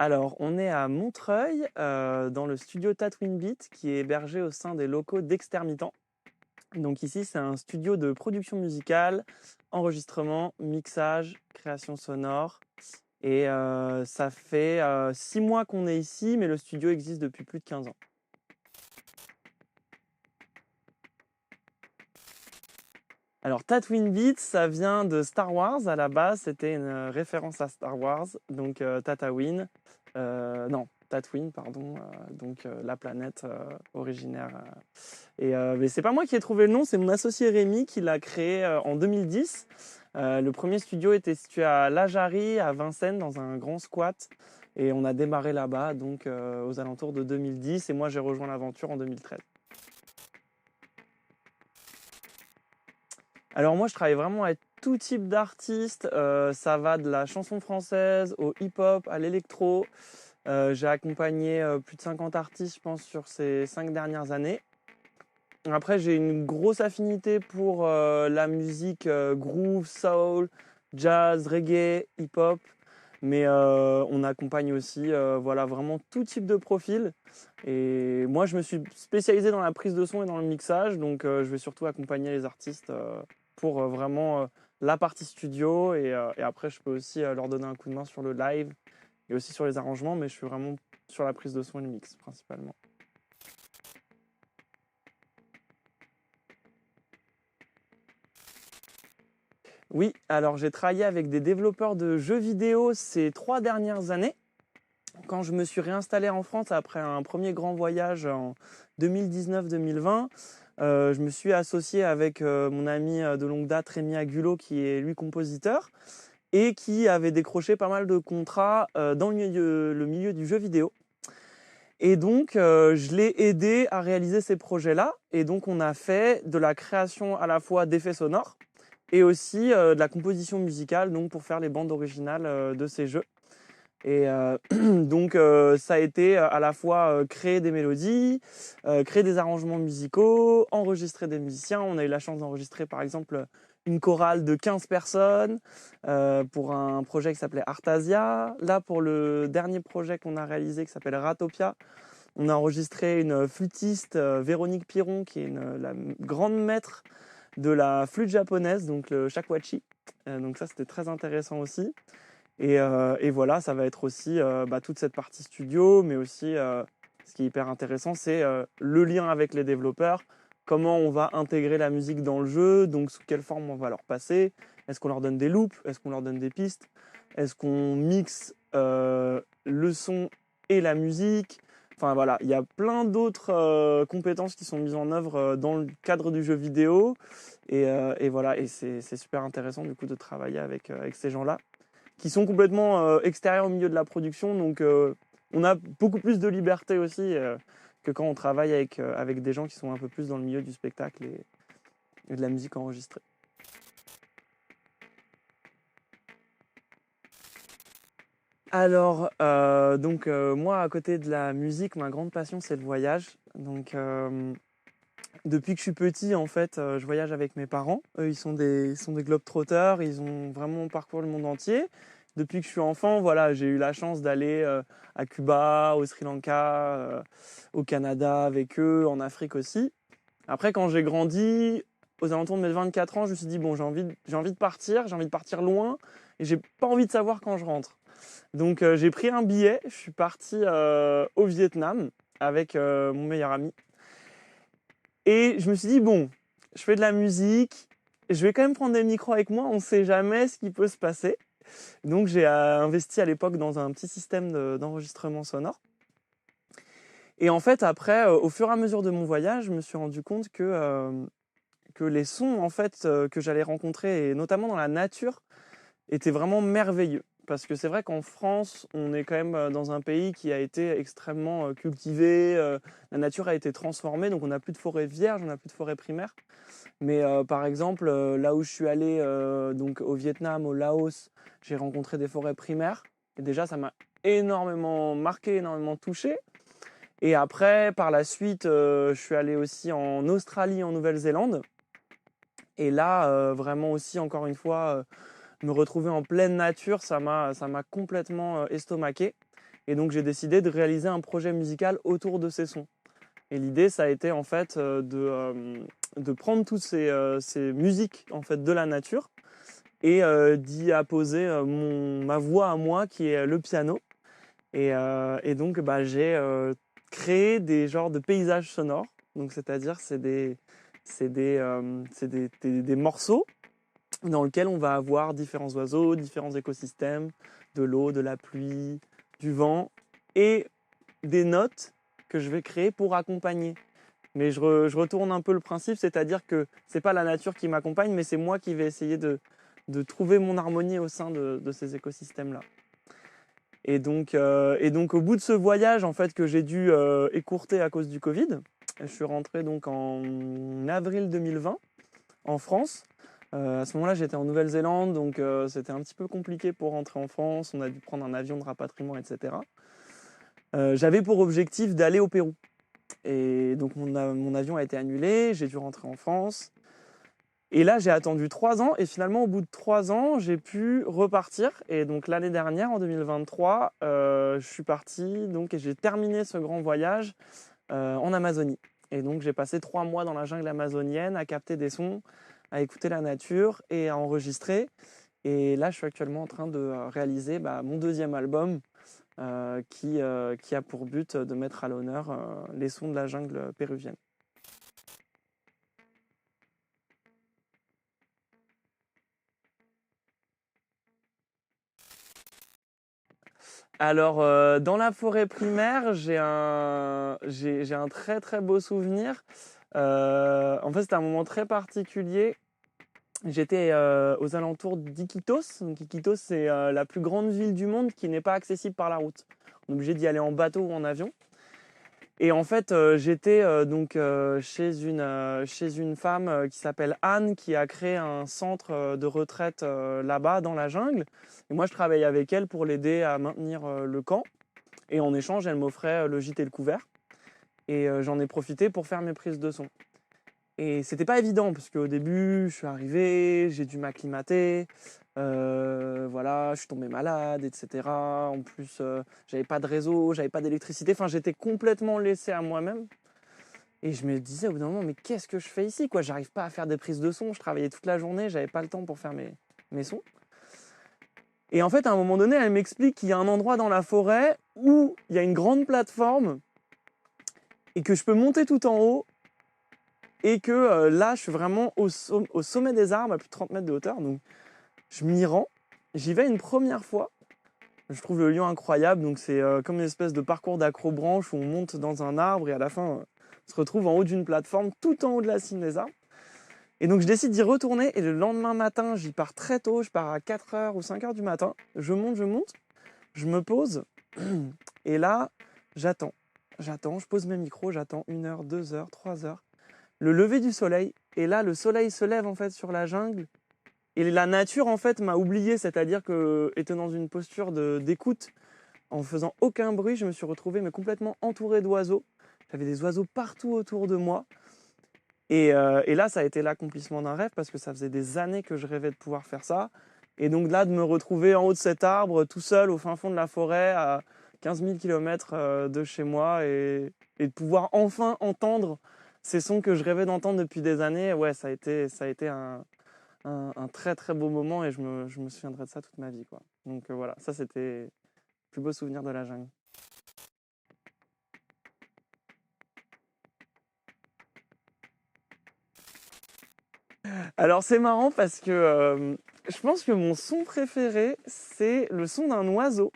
Alors, on est à Montreuil, dans le studio Tatooine Beat, qui est hébergé au sein des locaux d'Extermitent. Donc ici, c'est un studio de production musicale, enregistrement, mixage, création sonore. Et ça fait 6 mois qu'on est ici, mais le studio existe depuis plus de 15 ans. Alors, Tatooine Beat, ça vient de Star Wars à la base, c'était une référence à Star Wars, donc Tatooine, non, Tatooine, pardon, donc la planète originaire. Mais c'est pas moi qui ai trouvé le nom, c'est mon associé Rémi qui l'a créé en 2010. Le premier studio était situé à La Jarrie, à Vincennes, dans un grand squat, et on a démarré là-bas, donc aux alentours de 2010, et moi j'ai rejoint l'aventure en 2013. Alors moi, je travaille vraiment avec tout type d'artistes. Ça va de la chanson française au hip-hop, à l'électro. J'ai accompagné plus de 50 artistes, je pense, sur ces 5 dernières années. Après, j'ai une grosse affinité pour la musique groove, soul, jazz, reggae, hip-hop. Mais on accompagne aussi voilà, vraiment tout type de profil. Et moi, je me suis spécialisé dans la prise de son et dans le mixage. Donc, je vais surtout accompagner les artistes pour vraiment la partie studio. Et après, je peux aussi leur donner un coup de main sur le live et aussi sur les arrangements. Mais je suis vraiment sur la prise de son et le mix principalement. Oui, alors j'ai travaillé avec des développeurs de jeux vidéo ces 3 dernières années. Quand je me suis réinstallé en France après un premier grand voyage en 2019-2020, je me suis associé avec mon ami de longue date, Rémi Agulot, qui est lui compositeur, et qui avait décroché pas mal de contrats dans le milieu du jeu vidéo. Et donc, je l'ai aidé à réaliser ces projets-là. Et donc, on a fait de la création à la fois d'effets sonores et aussi de la composition musicale, donc pour faire les bandes originales de ces jeux. Et donc ça a été à la fois créer des mélodies, créer des arrangements musicaux, enregistrer des musiciens. On a eu la chance d'enregistrer par exemple une chorale de 15 personnes pour un projet qui s'appelait Artasia. Là, pour le dernier projet qu'on a réalisé qui s'appelle Ratopia, on a enregistré une flûtiste, Véronique Piron, qui est la grande maître de la flûte japonaise, donc le shakuhachi. Donc ça, c'était très intéressant aussi. Et voilà, ça va être aussi toute cette partie studio, mais aussi ce qui est hyper intéressant, c'est le lien avec les développeurs, comment on va intégrer la musique dans le jeu, donc sous quelle forme on va leur passer, est-ce qu'on leur donne des loops, est-ce qu'on leur donne des pistes, est-ce qu'on mixe le son et la musique. Enfin voilà, il y a plein d'autres compétences qui sont mises en œuvre dans le cadre du jeu vidéo, et voilà, et c'est super intéressant du coup de travailler avec ces gens-là qui sont complètement extérieurs au milieu de la production. Donc, on a beaucoup plus de liberté aussi que quand on travaille avec des gens qui sont un peu plus dans le milieu du spectacle et de la musique enregistrée. Alors, moi, à côté de la musique, ma grande passion, c'est le voyage. Donc, depuis que je suis petit, en fait, je voyage avec mes parents. Eux, ils sont des globetrotters, ils ont vraiment parcouru le monde entier. Depuis que je suis enfant, voilà, j'ai eu la chance d'aller à Cuba, au Sri Lanka, au Canada avec eux, en Afrique aussi. Après, quand j'ai grandi, aux alentours de mes 24 ans, je me suis dit, bon, j'ai envie de partir loin, et j'ai pas envie de savoir quand je rentre. Donc, j'ai pris un billet, je suis parti au Vietnam avec mon meilleur ami. Et je me suis dit, bon, je fais de la musique, je vais quand même prendre des micros avec moi, on ne sait jamais ce qui peut se passer. Donc j'ai investi à l'époque dans un petit système d'enregistrement sonore. Et en fait, après, au fur et à mesure de mon voyage, je me suis rendu compte que les sons en fait, que j'allais rencontrer, et notamment dans la nature, étaient vraiment merveilleux. Parce que c'est vrai qu'en France, on est quand même dans un pays qui a été extrêmement cultivé, la nature a été transformée, donc on n'a plus de forêt vierge, on n'a plus de forêt primaire. Mais par exemple, là où je suis allé, donc au Vietnam, au Laos, j'ai rencontré des forêts primaires. Et déjà, ça m'a énormément marqué, énormément touché. Et après, par la suite, je suis allé aussi en Australie, en Nouvelle-Zélande. Et là, vraiment aussi, encore une fois, me retrouver en pleine nature, ça m'a complètement estomaqué. Et donc j'ai décidé de réaliser un projet musical autour de ces sons. Et l'idée, ça a été en fait de prendre toutes ces musiques en fait de la nature et d'y apposer ma voix à moi qui est le piano. Et donc j'ai créé des genres de paysages sonores. Donc c'est-à-dire des morceaux dans lesquels on va avoir différents oiseaux, différents écosystèmes, de l'eau, de la pluie, du vent et des notes que je vais créer pour accompagner. Mais je retourne un peu le principe, c'est-à-dire que c'est pas la nature qui m'accompagne, mais c'est moi qui vais essayer de trouver mon harmonie au sein de ces écosystèmes-là. Et donc au bout de ce voyage en fait que j'ai dû écourter à cause du Covid, je suis rentré donc en avril 2020 en France. À ce moment-là, j'étais en Nouvelle-Zélande, donc c'était un petit peu compliqué pour rentrer en France. On a dû prendre un avion de rapatriement, etc. J'avais pour objectif d'aller au Pérou. Et donc mon avion a été annulé, j'ai dû rentrer en France. Et là, j'ai attendu 3 ans et finalement, au bout de 3 ans, j'ai pu repartir. Et donc l'année dernière, en 2023, je suis parti donc, et j'ai terminé ce grand voyage en Amazonie. Et donc j'ai passé 3 mois dans la jungle amazonienne à capter des sons, à écouter la nature et à enregistrer. Et là, je suis actuellement en train de réaliser mon 2e album qui a pour but de mettre à l'honneur les sons de la jungle péruvienne. Alors, dans la forêt primaire, j'ai un très très beau souvenir. En fait, c'était un moment très particulier. J'étais aux alentours d'Iquitos. Donc, Iquitos, c'est la plus grande ville du monde qui n'est pas accessible par la route. On est obligé d'y aller en bateau ou en avion. Et en fait, j'étais chez une femme qui s'appelle Anne, qui a créé un centre de retraite là-bas dans la jungle. Et moi, je travaillais avec elle pour l'aider à maintenir le camp. Et en échange, elle m'offrait le gîte et le couvert. Et j'en ai profité pour faire mes prises de son. Et c'était pas évident parce qu'au début, je suis arrivé, j'ai dû m'acclimater, voilà, je suis tombé malade, etc. En plus, j'avais pas de réseau, j'avais pas d'électricité, enfin, j'étais complètement laissé à moi-même. Et je me disais au bout d'un moment, mais qu'est-ce que je fais ici, quoi? J'arrive pas à faire des prises de son, je travaillais toute la journée, j'avais pas le temps pour faire mes sons. Et en fait, à un moment donné, elle m'explique qu'il y a un endroit dans la forêt où il y a une grande plateforme et que je peux monter tout en haut. Et que là, je suis vraiment au sommet des arbres, à plus de 30 mètres de hauteur. Donc, je m'y rends. J'y vais une première fois. Je trouve le lieu incroyable. Donc, c'est comme une espèce de parcours d'accrobranche où on monte dans un arbre et à la fin, on se retrouve en haut d'une plateforme, tout en haut de la cime des arbres. Et donc, je décide d'y retourner. Et le lendemain matin, j'y pars très tôt. Je pars à 4h ou 5h du matin. Je monte. Je me pose. Et là, j'attends. Je pose mes micros. J'attends 1h, 2h, 3h. Le lever du soleil, et là le soleil se lève en fait sur la jungle et la nature en fait m'a oublié, c'est-à-dire que étant dans une posture d'écoute, en faisant aucun bruit, je me suis retrouvé mais complètement entouré d'oiseaux. J'avais des oiseaux partout autour de moi et là ça a été l'accomplissement d'un rêve parce que ça faisait des années que je rêvais de pouvoir faire ça et donc là de me retrouver en haut de cet arbre tout seul au fin fond de la forêt à 15 000 km de chez moi et de pouvoir enfin entendre ces sons que je rêvais d'entendre depuis des années, ouais, ça a été un très très beau moment et je me souviendrai de ça toute ma vie, quoi. Donc voilà, ça c'était le plus beau souvenir de la jungle. Alors c'est marrant parce que je pense que mon son préféré, c'est le son d'un oiseau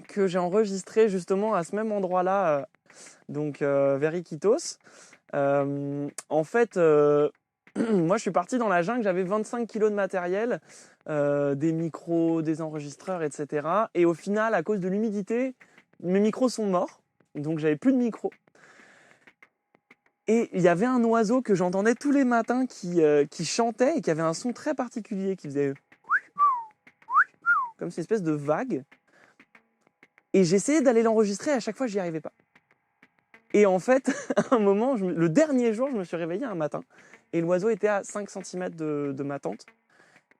que j'ai enregistré justement à ce même endroit-là, vers Iquitos. En fait, moi je suis parti dans la jungle, j'avais 25 kilos de matériel, des micros, des enregistreurs, etc. Et au final, à cause de l'humidité, mes micros sont morts, donc j'avais plus de micros. Et il y avait un oiseau que j'entendais tous les matins qui chantait et qui avait un son très particulier, qui faisait comme cette espèce de vague. Et j'essayais d'aller l'enregistrer, à chaque fois j'y arrivais pas. Et en fait, à un moment, le dernier jour, je me suis réveillé un matin et l'oiseau était à 5 cm de ma tente.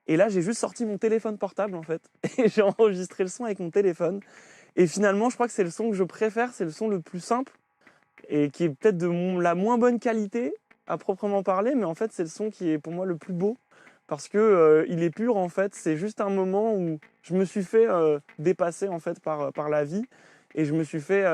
Et là, j'ai juste sorti mon téléphone portable, en fait. Et j'ai enregistré le son avec mon téléphone. Et finalement, je crois que c'est le son que je préfère, c'est le son le plus simple et qui est peut-être la moins bonne qualité à proprement parler, mais en fait, c'est le son qui est pour moi le plus beau parce que il est pur, en fait. C'est juste un moment où je me suis fait dépasser, en fait, par la vie. Et je me suis fait.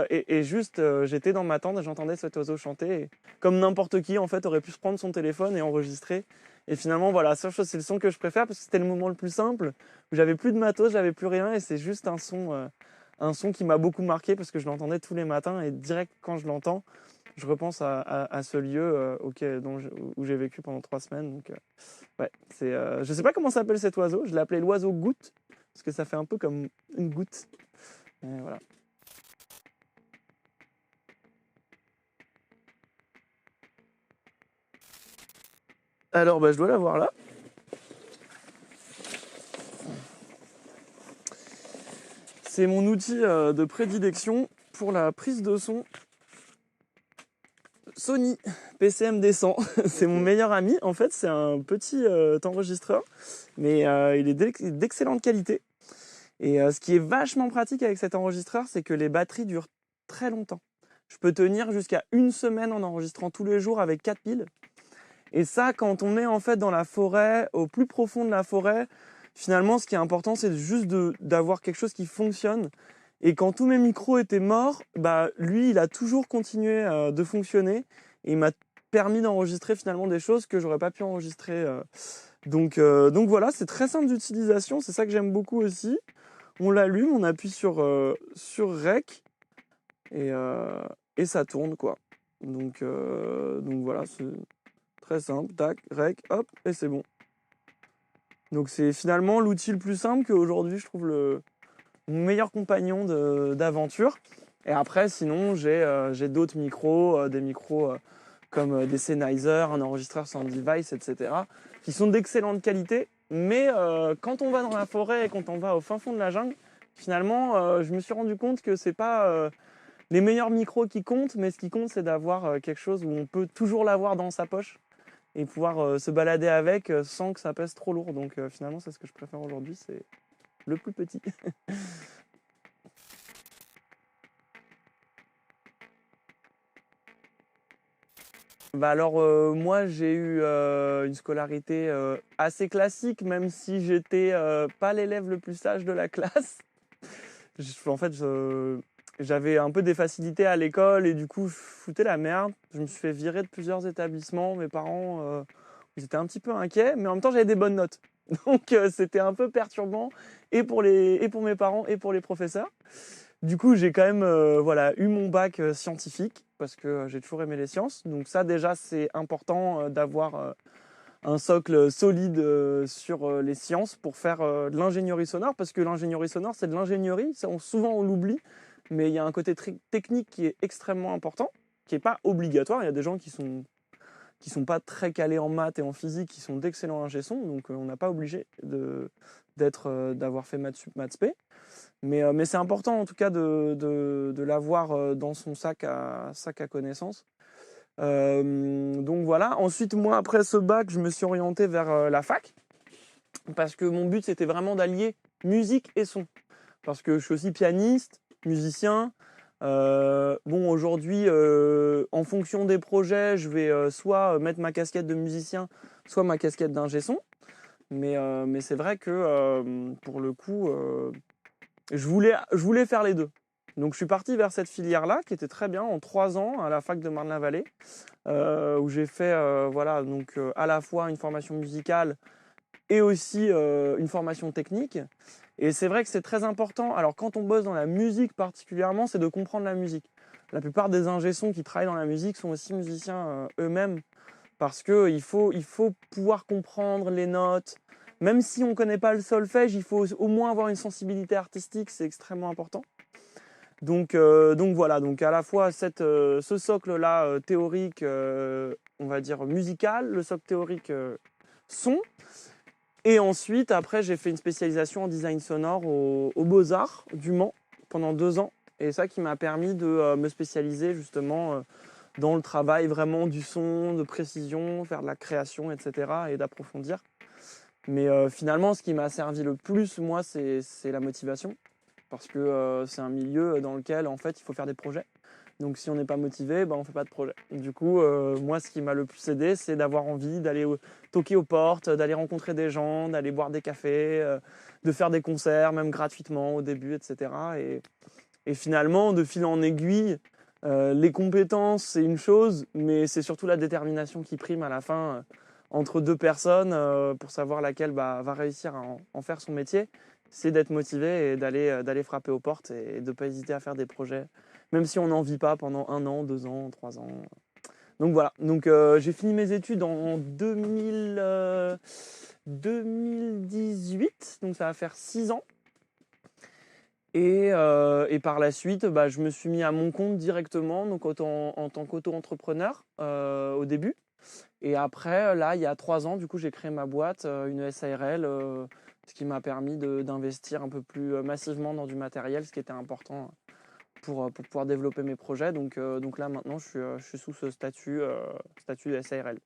J'étais dans ma tente et j'entendais cet oiseau chanter. Et comme n'importe qui, en fait, aurait pu se prendre son téléphone et enregistrer. Et finalement, voilà, ça, c'est le son que je préfère parce que c'était le moment le plus simple où j'avais plus de matos, j'avais plus rien. Et c'est juste un son qui m'a beaucoup marqué parce que je l'entendais tous les matins. Et direct, quand je l'entends, je repense à ce lieu où j'ai vécu pendant 3 semaines. Donc, ouais, je sais pas comment s'appelle cet oiseau. Je l'ai appelé l'oiseau goutte parce que ça fait un peu comme une goutte. Et voilà. Alors, je dois l'avoir là. C'est mon outil de prédilection pour la prise de son Sony PCM D100. C'est mon meilleur ami. En fait, c'est un petit enregistreur, mais il est d'excellente qualité. Et ce qui est vachement pratique avec cet enregistreur, c'est que les batteries durent très longtemps. Je peux tenir jusqu'à 1 semaine en enregistrant tous les jours avec 4 piles. Et ça, quand on est en fait dans la forêt, au plus profond de la forêt, finalement, ce qui est important, c'est juste d'avoir quelque chose qui fonctionne. Et quand tous mes micros étaient morts, lui, il a toujours continué de fonctionner. Et il m'a permis d'enregistrer finalement des choses que j'aurais pas pu enregistrer. Donc voilà, c'est très simple d'utilisation. C'est ça que j'aime beaucoup aussi. On l'allume, on appuie sur Rec et ça tourne, quoi. Donc voilà, c'est très simple. Tac, Rec, hop, et c'est bon. Donc c'est finalement l'outil le plus simple qu'aujourd'hui je trouve mon meilleur compagnon d'aventure. Et après, sinon, j'ai d'autres micros, des micros comme des Sennheiser, un enregistreur sans device, etc., qui sont d'excellente qualité. Mais quand on va dans la forêt et quand on va au fin fond de la jungle, finalement, je me suis rendu compte que c'est pas les meilleurs micros qui comptent, mais ce qui compte, c'est d'avoir quelque chose où on peut toujours l'avoir dans sa poche et pouvoir se balader avec sans que ça pèse trop lourd. Donc finalement, c'est ce que je préfère aujourd'hui, c'est le plus petit. Moi j'ai eu une scolarité assez classique, même si j'étais pas l'élève le plus sage de la classe. En fait, j'avais un peu des facilités à l'école et du coup je foutais la merde. Je me suis fait virer de plusieurs établissements. Mes parents ils étaient un petit peu inquiets, mais en même temps j'avais des bonnes notes. Donc c'était un peu perturbant et pour mes parents et pour les professeurs. Du coup, j'ai quand même eu mon bac scientifique parce que j'ai toujours aimé les sciences. Donc ça, déjà, c'est important d'avoir un socle solide sur les sciences pour faire de l'ingénierie sonore parce que l'ingénierie sonore, c'est de l'ingénierie. Souvent, on l'oublie, mais il y a un côté technique qui est extrêmement important, qui n'est pas obligatoire. Il y a des gens qui sont pas très calés en maths et en physique, qui sont d'excellents ingé son, donc on n'a pas obligé d'avoir fait maths spé. Mais c'est important en tout cas de l'avoir dans son sac à connaissances. Donc voilà. Ensuite, moi, après ce bac, je me suis orienté vers la fac parce que mon but, c'était vraiment d'allier musique et son. Parce que je suis aussi pianiste, musicien. Aujourd'hui, en fonction des projets, je vais soit mettre ma casquette de musicien, soit ma casquette d'ingé son. Mais c'est vrai que pour le coup, je voulais faire les deux. Donc je suis parti vers cette filière-là qui était très bien en 3 ans à la fac de Marne-la-Vallée, où j'ai fait à la fois une formation musicale et aussi une formation technique. Et c'est vrai que c'est très important. Alors quand on bosse dans la musique particulièrement, c'est de comprendre la musique. La plupart des ingé-sons qui travaillent dans la musique sont aussi musiciens eux-mêmes parce qu'il faut pouvoir comprendre les notes. Même si on ne connaît pas le solfège, il faut au moins avoir une sensibilité artistique, c'est extrêmement important. Donc voilà, donc à la fois ce socle-là théorique, on va dire musical, le socle théorique son, et ensuite après j'ai fait une spécialisation en design sonore aux Beaux-Arts du Mans pendant 2 ans, et ça qui m'a permis de me spécialiser justement dans le travail vraiment du son, de précision, faire de la création, etc. et d'approfondir. Mais finalement, ce qui m'a servi le plus, moi, c'est la motivation. Parce que c'est un milieu dans lequel, en fait, il faut faire des projets. Donc si on n'est pas motivé, on ne fait pas de projet. Du coup, moi, ce qui m'a le plus aidé, c'est d'avoir envie d'aller toquer aux portes, d'aller rencontrer des gens, d'aller boire des cafés, de faire des concerts, même gratuitement au début, etc. Et finalement, de fil en aiguille, les compétences, c'est une chose, mais c'est surtout la détermination qui prime à la fin entre deux personnes pour savoir laquelle va réussir à en faire son métier. C'est d'être motivé et d'aller frapper aux portes et de ne pas hésiter à faire des projets, même si on n'en vit pas pendant 1 an, 2 ans, 3 ans. Donc voilà, donc j'ai fini mes études en 2018, donc ça va faire 6 ans. Et par la suite, je me suis mis à mon compte directement, donc en tant qu'auto-entrepreneur au début. Et après, là, il y a 3 ans, du coup, j'ai créé ma boîte, une SARL, ce qui m'a permis d'investir un peu plus massivement dans du matériel, ce qui était important pour pouvoir développer mes projets. Donc là, maintenant, je suis sous ce statut de SARL.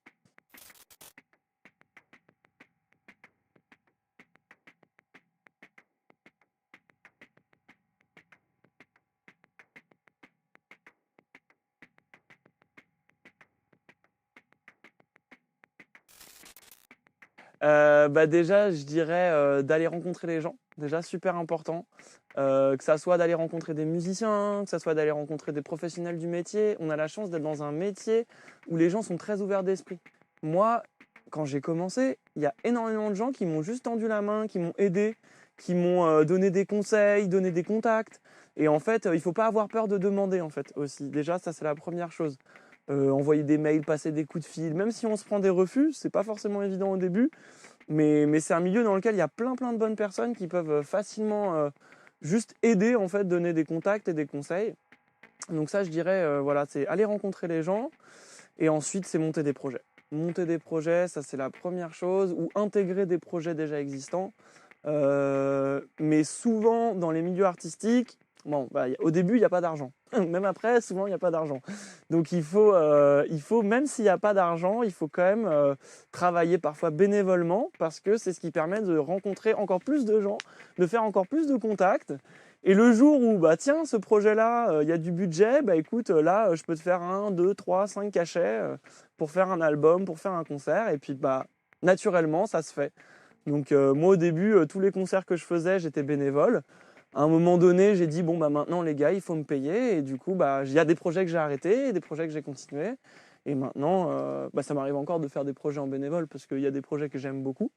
Déjà, je dirais d'aller rencontrer les gens. Déjà, super important. Que ça soit d'aller rencontrer des musiciens, que ça soit d'aller rencontrer des professionnels du métier. On a la chance d'être dans un métier où les gens sont très ouverts d'esprit. Moi, quand j'ai commencé, il y a énormément de gens qui m'ont juste tendu la main, qui m'ont aidé, qui m'ont donné des conseils, donné des contacts. Et en fait, il ne faut pas avoir peur de demander en fait aussi. Déjà, ça c'est la première chose. Envoyer des mails, passer des coups de fil, même si on se prend des refus, c'est pas forcément évident au début, mais c'est un milieu dans lequel il y a plein de bonnes personnes qui peuvent facilement juste aider, en fait, donner des contacts et des conseils. Donc ça, je dirais, voilà, c'est aller rencontrer les gens et ensuite, c'est monter des projets. Monter des projets, ça c'est la première chose, ou intégrer des projets déjà existants. Mais souvent, dans les milieux artistiques, au début, il n'y a pas d'argent. Même après, souvent, il n'y a pas d'argent. Donc, il faut, même s'il n'y a pas d'argent, il faut quand même travailler parfois bénévolement parce que c'est ce qui permet de rencontrer encore plus de gens, de faire encore plus de contacts. Et le jour où, tiens, ce projet-là, il y a du budget, écoute, là, je peux te faire 1, 2, 3, 5 cachets pour faire un album, pour faire un concert. Et puis, naturellement, ça se fait. Donc moi au début, tous les concerts que je faisais, j'étais bénévole. À un moment donné, j'ai dit maintenant les gars, il faut me payer. Et du coup, il y a des projets que j'ai arrêtés et des projets que j'ai continués. Et maintenant, ça m'arrive encore de faire des projets en bénévole parce qu'il y a des projets que j'aime beaucoup.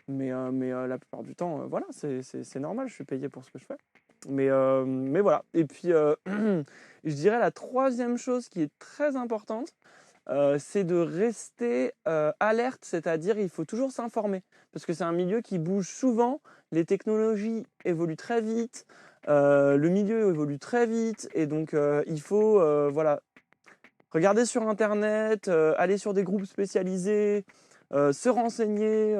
Mais la plupart du temps, voilà, c'est normal, je suis payé pour ce que je fais. Mais voilà. Et puis, je dirais la troisième chose qui est très importante, c'est de rester alerte, c'est-à-dire il faut toujours s'informer, parce que c'est un milieu qui bouge souvent, les technologies évoluent très vite, le milieu évolue très vite, et donc il faut regarder sur Internet, aller sur des groupes spécialisés, se renseigner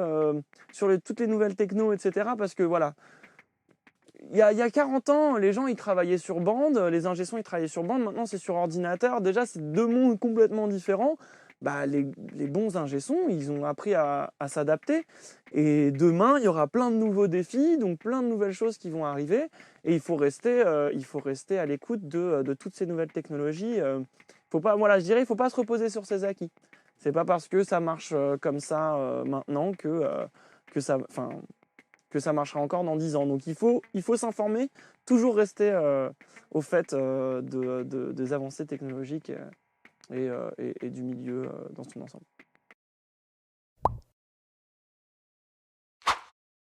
sur toutes les nouvelles techno, etc. Parce que voilà, il y a 40 ans, les gens ils travaillaient sur bande, les ingé sons ils travaillaient sur bande, maintenant c'est sur ordinateur. Déjà, c'est deux mondes complètement différents. Les bons ingé sons, ils ont appris à s'adapter. Et demain, il y aura plein de nouveaux défis, donc plein de nouvelles choses qui vont arriver. Et il faut rester à l'écoute de toutes ces nouvelles technologies. Faut pas, voilà, je dirais, il ne faut pas se reposer sur ses acquis. C'est pas parce que ça marche comme ça maintenant que ça marchera encore dans 10 ans. Donc il faut s'informer, toujours rester au fait des avancées technologiques et du milieu dans son ensemble.